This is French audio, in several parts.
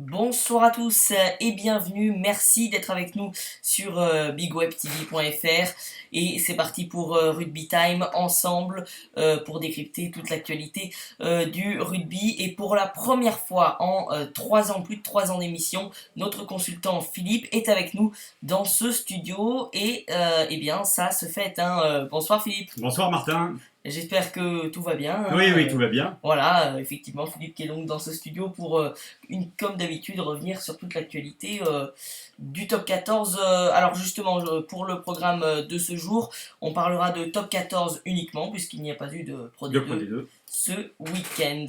Bonsoir à tous et bienvenue, merci d'être avec nous sur bigwebtv.fr et c'est parti pour Rugby Time ensemble pour décrypter toute l'actualité du rugby et pour la première fois en 3 ans, plus de 3 ans d'émission, notre consultant Philippe est avec nous dans ce studio et eh bien ça se fait. Bonsoir Philippe. Bonsoir Martin. J'espère que tout va bien. Oui, tout va bien. Voilà, effectivement, Philippe qui est donc dans ce studio pour, comme d'habitude, revenir sur toute l'actualité du top 14. Alors justement, pour le programme de ce jour, on parlera de top 14 uniquement, puisqu'il n'y a pas eu de Pro De D2 ce week-end.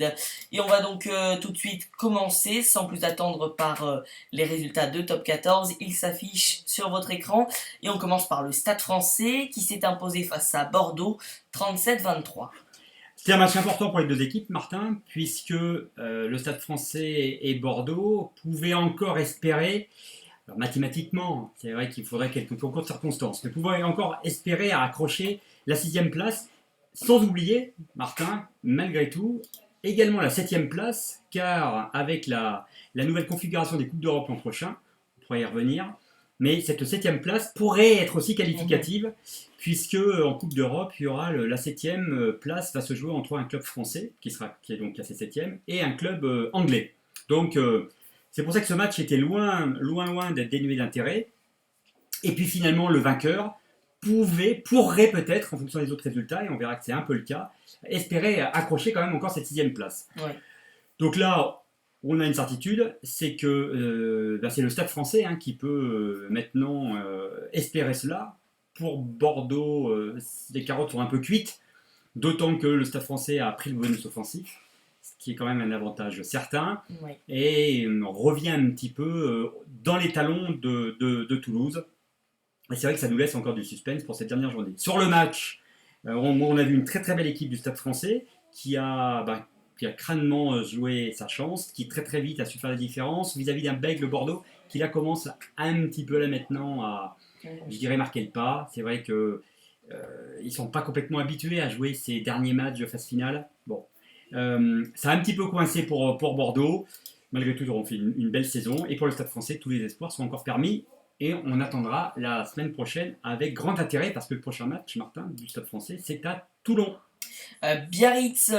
Et on va donc tout de suite commencer, sans plus attendre, par les résultats de top 14. Ils s'affichent sur votre écran. Et on commence par le Stade français qui s'est imposé face à Bordeaux 37-23. C'était un match important pour les deux équipes, Martin, puisque le Stade français et Bordeaux pouvaient encore espérer, alors mathématiquement, c'est vrai qu'il faudrait quelques concours de circonstances, mais pouvaient encore espérer à accrocher la 6e place, sans oublier, Martin, malgré tout, également la 7e place, car avec la nouvelle configuration des Coupes d'Europe l'an prochain, on pourrait y revenir, mais cette 7e place pourrait être aussi qualificative, puisque en Coupe d'Europe, il y aura la 7e place va se jouer entre un club français, qui est donc classé 7e, et un club anglais. Donc c'est pour ça que ce match était loin d'être dénué d'intérêt. Et puis finalement, le vainqueur pourrait peut-être, en fonction des autres résultats, et on verra que c'est un peu le cas, espérer accrocher quand même encore cette 6e place. Ouais. Donc là, on a une certitude, c'est que c'est le Stade français qui peut maintenant espérer cela. Pour Bordeaux, les carottes sont un peu cuites, d'autant que le Stade français a pris le bonus offensif, ce qui est quand même un avantage certain, et revient un petit peu dans les talons de Toulouse. Et c'est vrai que ça nous laisse encore du suspense pour cette dernière journée. Sur le match, on a vu une très très belle équipe du Stade français qui a crânement joué sa chance, qui très vite a su faire la différence vis-à-vis d'un Bègles Bordeaux qui là commence un petit peu là maintenant à, je dirais, marquer le pas. C'est vrai que ils sont pas complètement habitués à jouer ces derniers matchs de phase finale. Bon, ça a un petit peu coincé pour Bordeaux. Malgré tout, ils auront fait une belle saison. Et pour le Stade français, tous les espoirs sont encore permis. Et on attendra la semaine prochaine avec grand intérêt parce que le prochain match, Martin, du Stade français, c'est à Toulon. Biarritz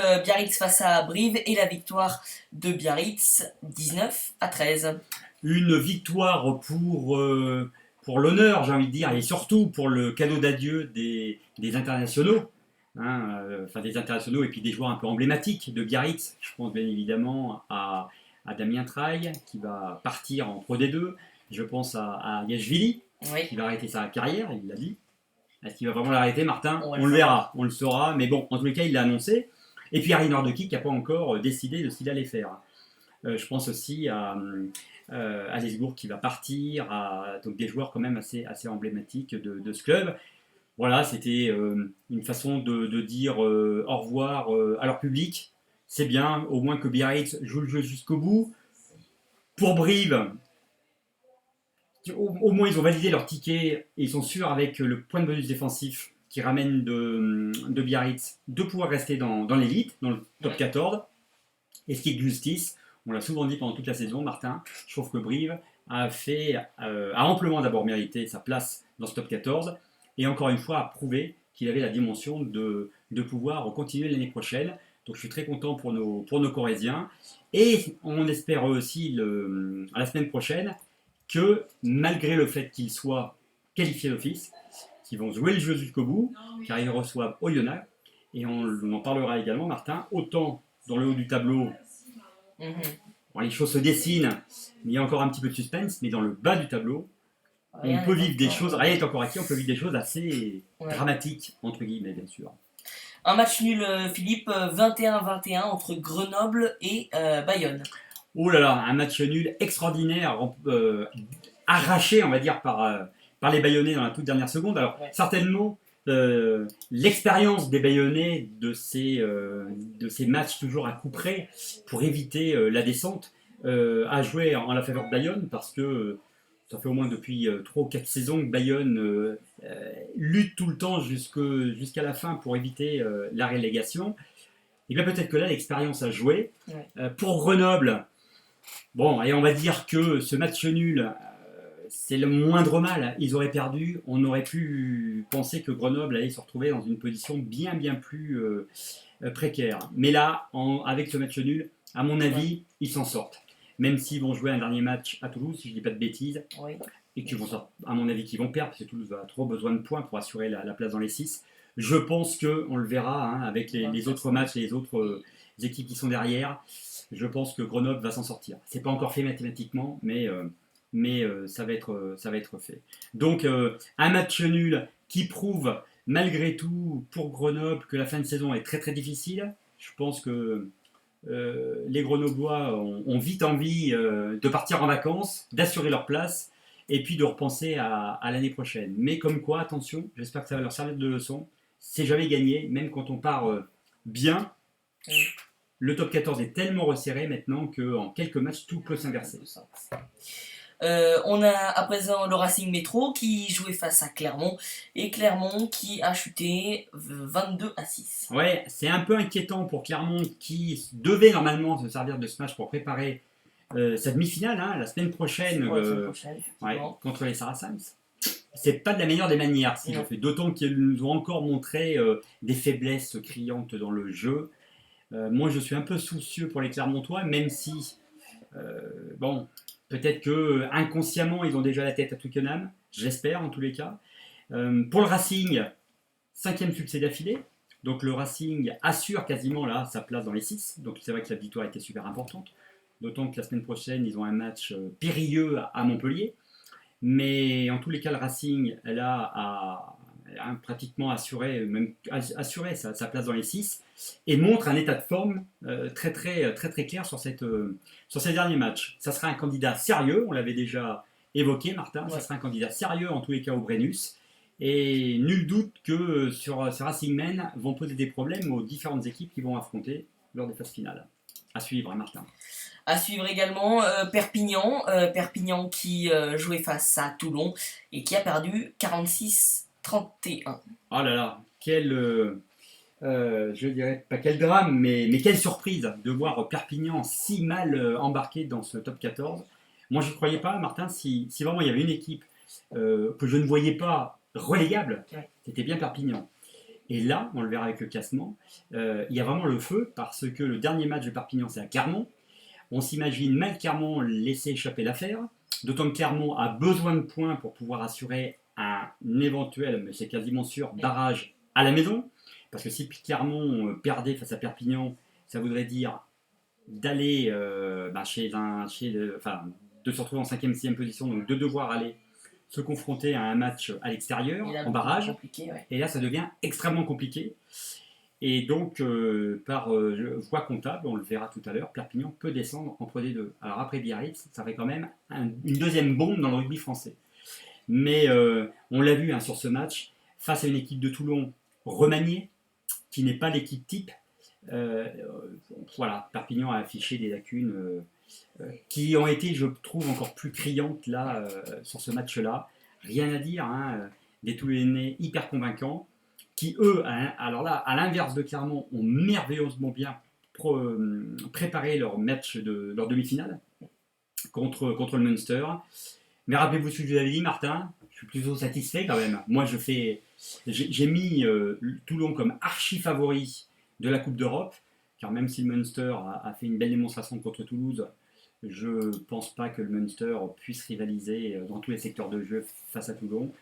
face à Brive et la victoire de Biarritz 19-13. Une victoire pour l'honneur, j'ai envie de dire, et surtout pour le cadeau d'adieu des internationaux. Des internationaux et puis des joueurs un peu emblématiques de Biarritz. Je pense bien évidemment à Damien Traille qui va partir en Pro D2. Je pense à Yashvili qui va arrêter sa carrière, il l'a dit. Est-ce qu'il va vraiment l'arrêter, Martin? On le verra, on le saura. Mais bon, en tous les cas, il l'a annoncé. Et puis Harry Nordeki qui n'a pas encore décidé de ce qu'il allait faire. Je pense aussi à Lesbourg qui va partir, donc des joueurs quand même assez emblématiques de ce club. Voilà, c'était une façon de dire au revoir à leur public. C'est bien, au moins que Biarritz joue le jeu jusqu'au bout. Pour Brive, au moins ils ont validé leur ticket et ils sont sûrs avec le point de bonus défensif qui ramène de Biarritz de pouvoir rester dans l'élite, dans le top 14. Et ce qui est de justice, on l'a souvent dit pendant toute la saison, Martin, je trouve que Brive a amplement d'abord mérité sa place dans ce top 14 et encore une fois a prouvé qu'il avait la dimension de pouvoir continuer l'année prochaine. Donc je suis très content pour nos Corésiens et on espère aussi à la semaine prochaine que malgré le fait qu'ils soient qualifiés d'office, qu'ils vont jouer le jeu jusqu'au bout, car ils reçoivent Oyonnax, et on en parlera également, Martin, autant dans le haut du tableau, bon, les choses se dessinent, mais il y a encore un petit peu de suspense, mais dans le bas du tableau, on peut vivre des choses, rien n'est encore acquis, on peut vivre des choses assez dramatiques, entre guillemets, bien sûr. Un match nul, Philippe, 21-21 entre Grenoble et Bayonne. Oh là là, un match nul extraordinaire, arraché, on va dire, par les Bayonnais dans la toute dernière seconde. Alors, certainement, l'expérience des Bayonnais de ces matchs toujours à coup près pour éviter la descente a joué en la faveur de Bayonne parce que ça fait au moins depuis 3 ou 4 saisons que Bayonne lutte tout le temps jusqu'à la fin pour éviter la relégation. Et bien peut-être que là, l'expérience a joué. Pour Grenoble, Bon, et on va dire que ce match nul, c'est le moindre mal. Ils auraient perdu, on aurait pu penser que Grenoble allait se retrouver dans une position bien bien plus précaire. Mais là, avec ce match nul, à mon avis, ils s'en sortent. Même s'ils vont jouer un dernier match à Toulouse, si je ne dis pas de bêtises, Oui. et qu'ils vont, à mon avis, qu'ils vont perdre, parce que Toulouse a trop besoin de points pour assurer la place dans les 6. Je pense qu'on le verra hein, avec les autres matchs et les autres équipes qui sont derrière. Je pense que Grenoble va s'en sortir. C'est pas encore fait mathématiquement, mais ça va être fait. Donc un match nul qui prouve malgré tout pour Grenoble que la fin de saison est très très difficile. Je pense que les Grenoblois ont vite envie de partir en vacances, d'assurer leur place et puis de repenser à l'année prochaine. Mais comme quoi, attention, j'espère que ça va leur servir de leçon. C'est jamais gagné, même quand on part bien. Le top 14 est tellement resserré maintenant qu'en quelques matchs, tout peut s'inverser. On a à présent le Racing Métro qui jouait face à Clermont et Clermont qui a chuté 22-6. Ouais, c'est un peu inquiétant pour Clermont qui devait normalement se servir de ce match pour préparer sa demi-finale hein, la semaine prochaine, contre les Saracens. C'est pas de la meilleure des manières ce qu'ils ont fait, d'autant qu'ils nous ont encore montré des faiblesses criantes dans le jeu. Moi je suis un peu soucieux pour les Clermontois, même si bon, peut-être que inconsciemment ils ont déjà la tête à Twickenham, j'espère en tous les cas. Pour le Racing, 5e succès d'affilée. Donc le Racing assure quasiment là sa place dans les 6. Donc c'est vrai que la victoire était super importante. D'autant que la semaine prochaine, ils ont un match périlleux à Montpellier. Mais en tous les cas, le Racing, elle a pratiquement assuré sa place dans les 6 et montre un état de forme très clair sur ces derniers matchs. Ça sera un candidat sérieux, on l'avait déjà évoqué, Martin, ça sera un candidat sérieux en tous les cas au Brennus. Et nul doute que sur ces Racing Men vont poser des problèmes aux différentes équipes qui vont affronter lors des phases finales. À suivre, Martin. À suivre également Perpignan, Perpignan qui jouait face à Toulon et qui a perdu 46-31. Oh là là, je dirais pas quel drame, mais quelle surprise de voir Perpignan si mal embarqué dans ce top 14. Moi, je ne croyais pas, Martin, si vraiment il y avait une équipe que je ne voyais pas relégable, c'était bien Perpignan. Et là, on le verra avec le classement, il y a vraiment le feu parce que le dernier match de Perpignan, c'est à Clermont. On s'imagine mal Clermont laisser échapper l'affaire, d'autant que Clermont a besoin de points pour pouvoir assurer un éventuel, mais c'est quasiment sûr, barrage à la maison. Parce que si Clermont perdait face à Perpignan, ça voudrait dire d'aller de se retrouver en 5e, 6e position, donc de devoir aller se confronter à un match à l'extérieur, en barrage. Et là, ça devient extrêmement compliqué. Et donc, par voie comptable, on le verra tout à l'heure, Perpignan peut descendre en Pro D2. Alors après Biarritz, ça fait quand même une deuxième bombe dans le rugby français. Mais on l'a vu hein, sur ce match, face à une équipe de Toulon remaniée, qui n'est pas l'équipe type, voilà, Perpignan a affiché des lacunes qui ont été, je trouve, encore plus criantes là, sur ce match-là. Rien à dire, hein, des Toulonnais hyper convaincants, qui eux, alors là, à l'inverse de Clermont, ont merveilleusement bien préparé leur match leur demi-finale contre le Munster. Mais rappelez-vous ce que je vous avais dit, Martin, je suis plutôt satisfait quand même. Moi, j'ai mis Toulon comme archi-favori de la Coupe d'Europe, car même si le Munster a fait une belle démonstration contre Toulouse, je ne pense pas que le Munster puisse rivaliser dans tous les secteurs de jeu face à Toulon.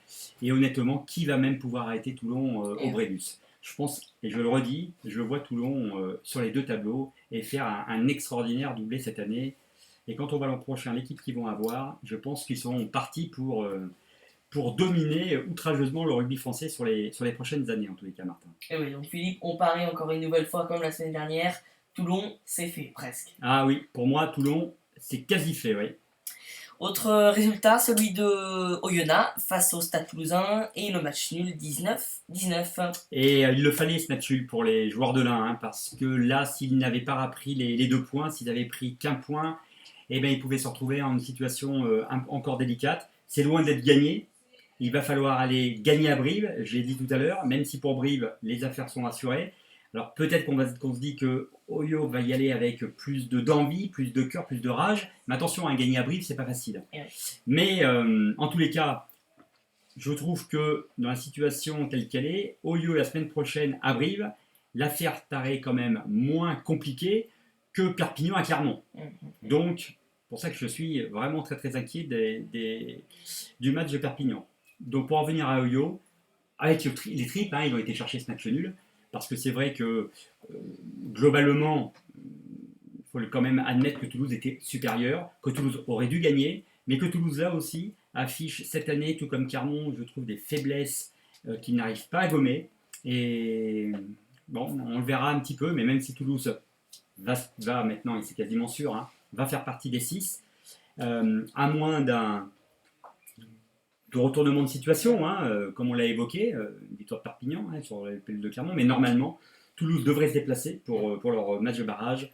Et honnêtement, qui va même pouvoir arrêter Toulon au Brennus? Je pense, et je le redis, je vois Toulon sur les deux tableaux et faire un extraordinaire doublé cette année. Et quand on va l'an prochain, l'équipe qu'ils vont avoir, je pense qu'ils seront partis pour dominer outrageusement le rugby français sur les prochaines années, en tous les cas, Martin. Et oui, donc Philippe, on parie encore une nouvelle fois comme la semaine dernière. Toulon, c'est fait, presque. Ah oui, pour moi, Toulon, c'est quasi fait, oui. Autre résultat, celui de Oyonnax face au Stade Toulousain et le match nul 19-19. Et il le fallait ce match nul pour les joueurs de l'Ain, hein, parce que là, s'ils n'avaient pas repris les 2 points, s'ils avaient pris qu'un point, eh bien, ils pouvaient se retrouver en une situation encore délicate. C'est loin d'être gagné. Il va falloir aller gagner à Brive, je l'ai dit tout à l'heure, même si pour Brive, les affaires sont assurées. Alors peut-être qu'on se dit que Oyo va y aller avec plus d'envie, plus de cœur, plus de rage. Mais attention, gagner à Brive, c'est pas facile. Et ouais. Mais en tous les cas, je trouve que dans la situation telle qu'elle est, Oyo la semaine prochaine à Brive, l'affaire paraît quand même moins compliquée que Perpignan à Clermont. Donc, pour ça que je suis vraiment très très inquiet du match de Perpignan. Donc pour en revenir à Oyo, avec les tripes, ils ont été chercher ce match nul, parce que c'est vrai que globalement, il faut quand même admettre que Toulouse était supérieur, que Toulouse aurait dû gagner, mais que Toulouse là aussi affiche cette année, tout comme Clermont, je trouve des faiblesses qu'ils n'arrivent pas à gommer. Et bon, on le verra un petit peu, mais même si Toulouse va maintenant, et c'est quasiment sûr, va faire partie des 6, à moins de retournement de situation, comme on l'a évoqué, victoire de Perpignan sur les pelouses de Clermont, mais normalement, Toulouse devrait se déplacer pour leur match de barrage.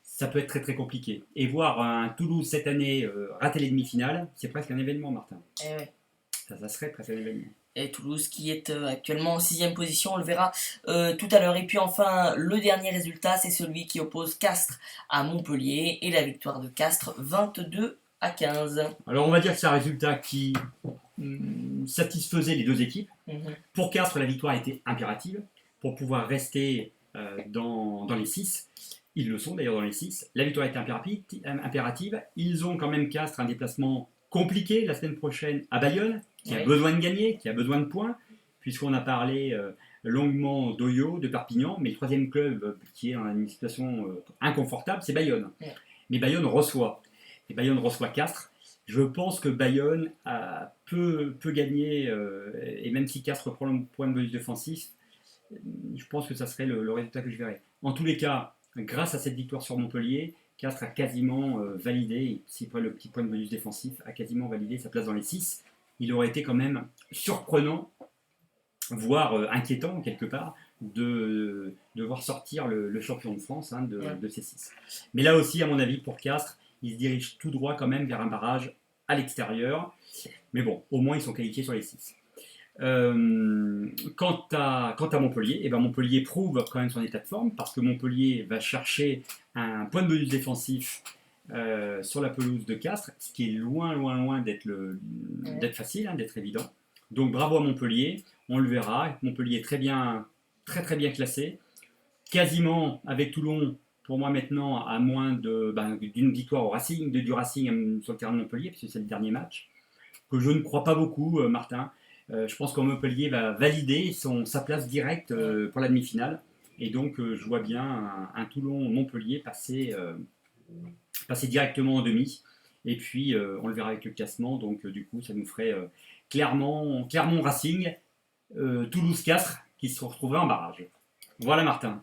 Ça peut être très très compliqué. Et voir un Toulouse cette année rater les demi-finales, c'est presque un événement, Martin. Et ouais. Ça serait presque un événement. Et Toulouse qui est actuellement en 6e position, on le verra tout à l'heure. Et puis enfin, le dernier résultat, c'est celui qui oppose Castres à Montpellier et la victoire de Castres 22-15. Alors on va dire que c'est un résultat qui satisfaisait les deux équipes. Pour Castres, la victoire était impérative pour pouvoir rester dans les 6. Ils le sont d'ailleurs dans les 6. La victoire était impérative. Ils ont quand même Castres un déplacement compliqué la semaine prochaine à Bayonne, qui a besoin de gagner, qui a besoin de points, puisqu'on a parlé longuement d'Oyo, de Perpignan, mais le troisième club qui est dans une situation inconfortable, c'est Bayonne. Mais Bayonne reçoit. Et Bayonne reçoit Castres. Je pense que Bayonne peut gagner, et même si Castres reprend le point de bonus défensif, je pense que ça serait le résultat que je verrais. En tous les cas, grâce à cette victoire sur Montpellier, Castres a quasiment validé, s'il prend le petit point de bonus défensif, a quasiment validé sa place dans les 6. Il aurait été quand même surprenant, voire inquiétant quelque part, de voir sortir le champion de France de ces 6. Mais là aussi, à mon avis, pour Castres, ils se dirigent tout droit quand même vers un barrage à l'extérieur. Mais bon, au moins ils sont qualifiés sur les 6. Quant à Montpellier, Montpellier prouve quand même son état de forme, parce que Montpellier va chercher un point de bonus défensif sur la pelouse de Castres, ce qui est loin d'être facile, d'être évident. Donc bravo à Montpellier, on le verra. Montpellier est très très bien classé, quasiment avec Toulon. Pour moi maintenant, à moins d'une victoire au Racing, du Racing sur le terrain de Montpellier, puisque c'est le dernier match, que je ne crois pas beaucoup, Martin. Je pense que Montpellier va valider sa place directe pour la demi-finale. Et donc, je vois bien un Toulon-Montpellier passer directement en demi. Et puis, on le verra avec le classement. Donc, du coup, ça nous ferait Clermont-Racing, Toulouse-Castres qui se retrouvera en barrage. Voilà, Martin.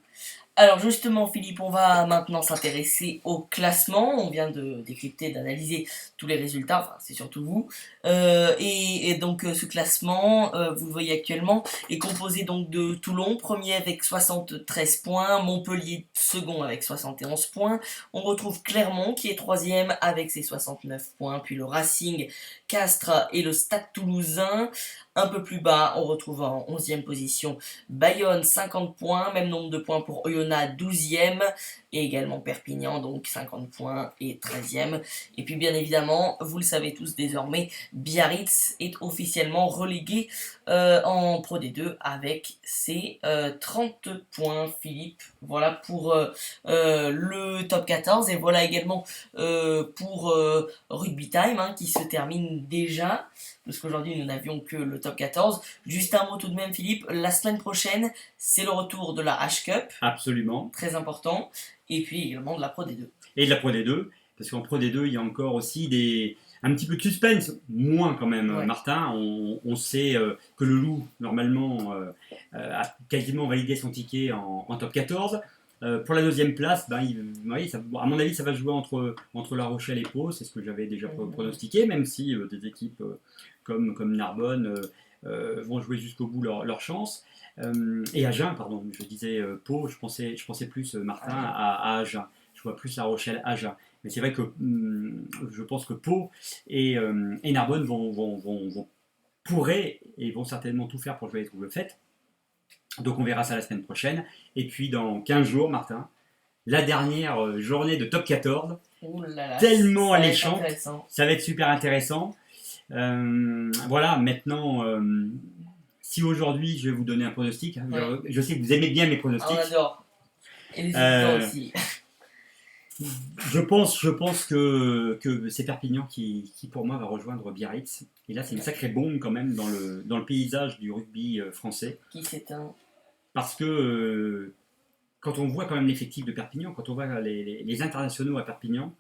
Alors justement Philippe, on va maintenant s'intéresser au classement. On vient de décrypter, d'analyser tous les résultats, enfin c'est surtout vous. Et donc ce classement, vous le voyez actuellement, est composé donc de Toulon, premier avec 73 points, Montpellier second avec 71 points. On retrouve Clermont qui est troisième avec ses 69 points, puis le Racing, Castres et le Stade Toulousain. Un peu plus bas, on retrouve en 11e position Bayonne, 50 points, même nombre de points pour Oyonnax, 12e, et également Perpignan, donc 50 points et 13e. Et puis bien évidemment, vous le savez tous désormais, Biarritz est officiellement relégué en Pro D2 avec ses 30 points, Philippe. Voilà pour le top 14, et voilà également pour Rugby Time, qui se termine déjà, parce qu'aujourd'hui nous n'avions que le top 14. Juste un mot tout de même Philippe, la semaine prochaine c'est le retour de la H-Cup. Absolument. Très important. Et puis également de la Pro D2. Et de la Pro D2, parce qu'en Pro D2 il y a encore aussi un petit peu de suspense, moins quand même, Martin. On sait que le Loup normalement a quasiment validé son ticket en top 14. Pour la deuxième place, à mon avis, ça va jouer entre La Rochelle et Pau, c'est ce que j'avais déjà pronostiqué, même si des équipes comme Narbonne vont jouer jusqu'au bout leur chance. Et Agen, pardon, je disais Pau, je pensais plus, Martin, à Agen. Je vois plus La Rochelle, Agen. Mais c'est vrai que je pense que Pau et Narbonne pourraient et vont certainement tout faire pour jouer les troubles faites. Donc on verra ça la semaine prochaine. Et puis dans 15 jours, Martin, la dernière journée de top 14, Ouh là là, tellement ça va être alléchante, intéressant. ça va être super intéressant. Voilà, maintenant, si aujourd'hui je vais vous donner un pronostic, hein, Ouais. je sais que vous aimez bien mes Ah, on pronostics. adore. Et les étudiants Euh, aussi. je pense que c'est Perpignan qui, pour moi, va rejoindre Biarritz. Et là, c'est une sacrée bombe quand même dans le paysage du rugby français. Qui s'éteint. Parce que quand on voit quand même l'effectif de Perpignan, quand on voit les internationaux à Perpignan,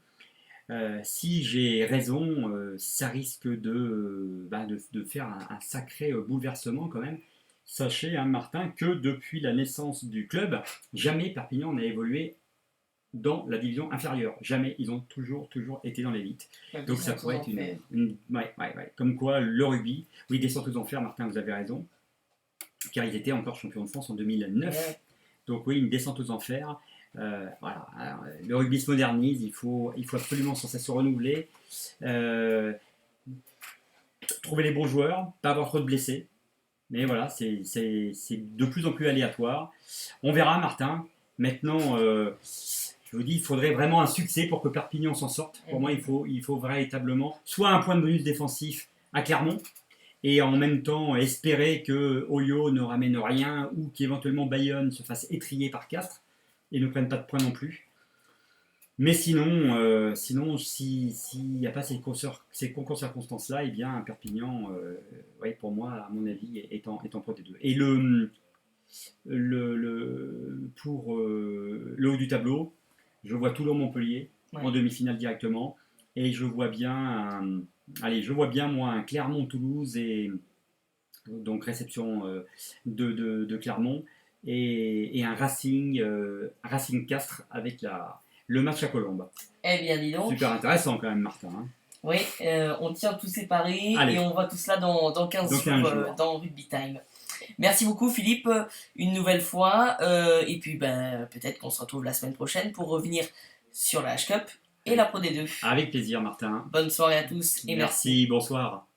si j'ai raison, ça risque de faire un sacré bouleversement quand même. Sachez, hein, Martin, que depuis la naissance du club, jamais Perpignan n'a évolué dans la division inférieure. Jamais. Ils ont toujours été dans l'élite. Donc ça pourrait être ouais. Comme quoi, le rugby, oui, descente aux enfers, Martin, vous avez raison, car ils étaient encore champions de France en 2009. Ouais. Donc oui, une descente aux enfers. Voilà. Alors, le rugby se modernise, il faut absolument sans cesse se renouveler. Trouver les bons joueurs, pas avoir trop de blessés. Mais voilà, c'est de plus en plus aléatoire. On verra, Martin. Maintenant, je vous dis, il faudrait vraiment un succès pour que Perpignan s'en sorte. Pour moi, il faut véritablement soit un point de bonus défensif à Clermont, et en même temps espérer que Oyo ne ramène rien ou qu'éventuellement Bayonne se fasse étrier par Castres et ne prenne pas de points non plus. Mais sinon s'il n'y a pas ces concours circonstances-là, eh bien Perpignan, ouais, pour moi, à mon avis, est en Pro D2. Et pour le haut du tableau, je vois Toulon-Montpellier en demi-finale directement, et je vois bien moi un Clermont-Toulouse, et donc réception de Clermont, et un Racing Castres avec le match à Colombes. Eh bien, dis donc. Super intéressant quand même, Martin. Hein. Oui, on tient tout séparé. Allez. Et on voit tout cela dans 15 jours, dans Rugby Time. Merci beaucoup Philippe, une nouvelle fois. Et puis peut-être qu'on se retrouve la semaine prochaine pour revenir sur la H-Cup et la Pro D2. Avec plaisir, Martin. Bonne soirée à tous et merci. Bonsoir.